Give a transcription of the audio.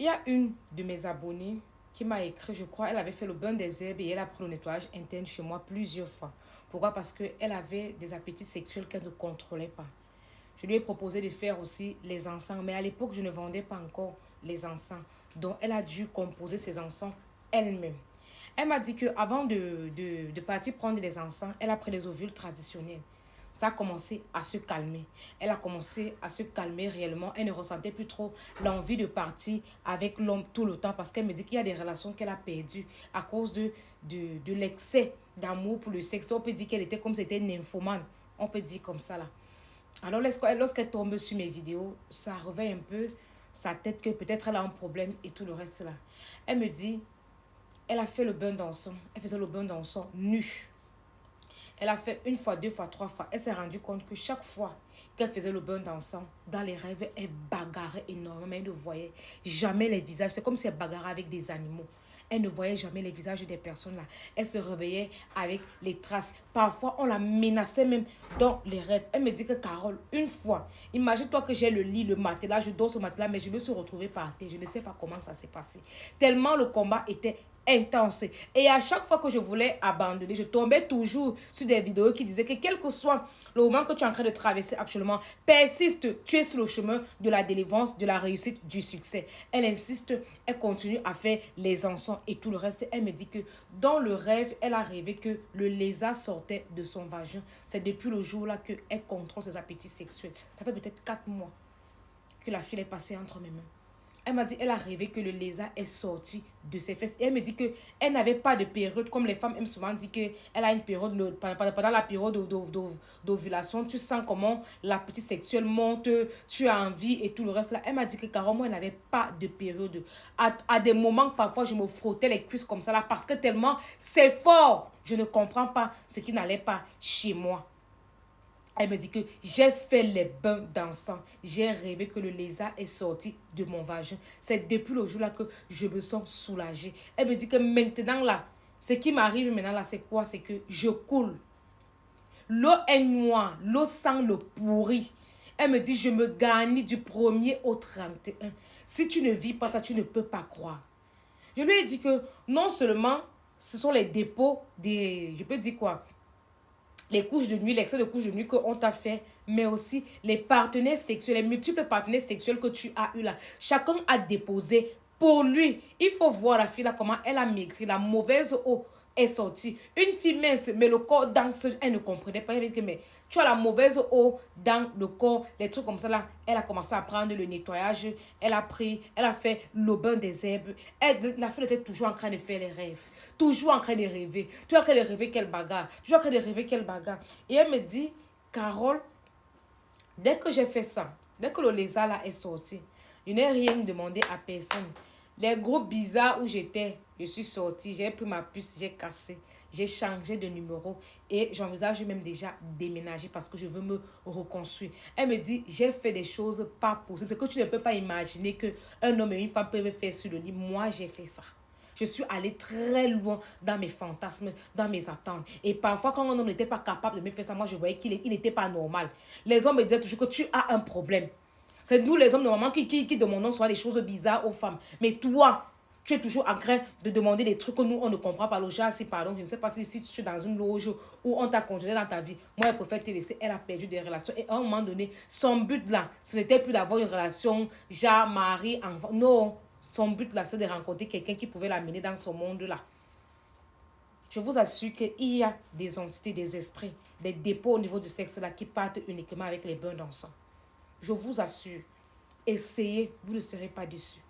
Il y a une de mes abonnées qui m'a écrit, je crois, elle avait fait le bain des herbes et elle a pris le nettoyage interne chez moi plusieurs fois. Pourquoi? Parce qu'elle avait des appétits sexuels qu'elle ne contrôlait pas. Je lui ai proposé de faire aussi les encens, mais à l'époque, je ne vendais pas encore les encens. Donc, elle a dû composer ses encens elle-même. Elle m'a dit qu'avant de partir prendre les encens, elle a pris les ovules traditionnels. Ça a commencé à se calmer. Elle a commencé à se calmer réellement. Elle ne ressentait plus trop l'envie de partir avec l'homme tout le temps parce qu'elle me dit qu'il y a des relations qu'elle a perdues à cause de l'excès d'amour pour le sexe. On peut dire qu'elle était comme si c'était une nymphomane. On peut dire comme ça là. Alors lorsqu'elle tombe sur mes vidéos, ça réveille un peu sa tête que peut-être elle a un problème et tout le reste là. Elle me dit, elle a fait le bain d'encens. Elle faisait le bain d'encens nu. Elle a fait une fois, deux fois, trois fois. Elle s'est rendue compte que chaque fois qu'elle faisait le bain d'encens, dans les rêves, elle bagarrait énormément. Elle ne voyait jamais les visages. C'est comme si elle bagarrait avec des animaux. Elle ne voyait jamais les visages des personnes là. Elle se réveillait avec les traces. Parfois, on la menaçait même dans les rêves. Elle me dit que Carole, une fois, imagine-toi que j'ai le lit, le matelas, je dors sur le matelas, mais je me suis retrouvée par terre. Je ne sais pas comment ça s'est passé. Tellement le combat était intense. Et à chaque fois que je voulais abandonner, je tombais toujours sur des vidéos qui disaient que quel que soit le moment que tu es en train de traverser actuellement, persiste, tu es sur le chemin de la délivrance, de la réussite, du succès. Elle insiste, elle continue à faire les encens et tout le reste. Elle me dit que dans le rêve, elle a rêvé que le lézard sortait de son vagin. C'est depuis le jour-là qu'elle contrôle ses appétits sexuels. Ça fait peut-être 4 mois que la fille est passée entre mes mains. Elle m'a dit qu'elle a rêvé que le lézard est sorti de ses fesses. Et elle me dit qu'elle n'avait pas de période, comme les femmes aiment souvent dire qu'elle a une période, pendant la période d'ovulation, tu sens comment l'appétit sexuel monte, tu as envie et tout le reste là. Elle m'a dit que carrément, elle n'avait pas de période. À des moments, parfois, je me frottais les cuisses comme ça là, parce que tellement c'est fort. Je ne comprends pas ce qui n'allait pas chez moi. Elle me dit que j'ai fait les bains d'encens. J'ai rêvé que le lézard est sorti de mon vagin. C'est depuis le jour-là que je me sens soulagée. Elle me dit que maintenant là, ce qui m'arrive maintenant là, c'est quoi? C'est que je coule. L'eau est noire. L'eau sent le pourri. Elle me dit, je me gagne du 1er au 31. Si tu ne vis pas ça, tu ne peux pas croire. Je lui ai dit que non seulement ce sont les dépôts des... Je peux dire quoi? Les couches de nuit, l'excès de couches de nuit qu'on t'a fait, mais aussi les partenaires sexuels, les multiples partenaires sexuels que tu as eu là. Chacun a déposé pour lui. Il faut voir la fille là, comment elle a maigri, la mauvaise eau est sortie. Une fille mince, mais le corps danse, elle ne comprenait pas. Elle dit que, mais tu as la mauvaise eau dans le corps, les trucs comme ça là. Elle a commencé à prendre le nettoyage, elle a fait le bain des herbes. La fille était toujours en train de faire les rêves, toujours en train de rêver. Tu es en train de rêver quelle bagarre, tu es en train de rêver quelle bagarre. Et elle me dit, Carole, dès que j'ai fait ça, dès que le lézard là est sorti, je n'ai rien demandé à personne. Les groupes bizarres où j'étais, je suis sortie, j'ai pris ma puce, j'ai cassé, j'ai changé de numéro et j'envisage même déjà déménager parce que je veux me reconstruire. Elle me dit, j'ai fait des choses pas possibles. C'est que tu ne peux pas imaginer qu'un homme et une femme peuvent faire sur le lit. Moi, j'ai fait ça. Je suis allée très loin dans mes fantasmes, dans mes attentes. Et parfois, quand un homme n'était pas capable de me faire ça, moi, je voyais qu'il n'était pas normal. Les hommes me disaient toujours que tu as un problème. C'est nous, les hommes, normalement, qui demandons soit des choses bizarres aux femmes. Mais toi, tu es toujours en train de demander des trucs que nous, on ne comprend pas. Le genre, si, pardon, je ne sais pas si tu es dans une loge où on t'a congelé dans ta vie. Moi, elle préfère te laisser. Elle a perdu des relations. Et à un moment donné, son but là, ce n'était plus d'avoir une relation, genre, mari, enfant. Non. Son but là, c'est de rencontrer quelqu'un qui pouvait l'amener dans ce monde-là. Je vous assure qu'il y a des entités, des esprits, des dépôts au niveau du sexe là qui partent uniquement avec les bains d'encens. Je vous assure, essayez, vous ne serez pas déçus.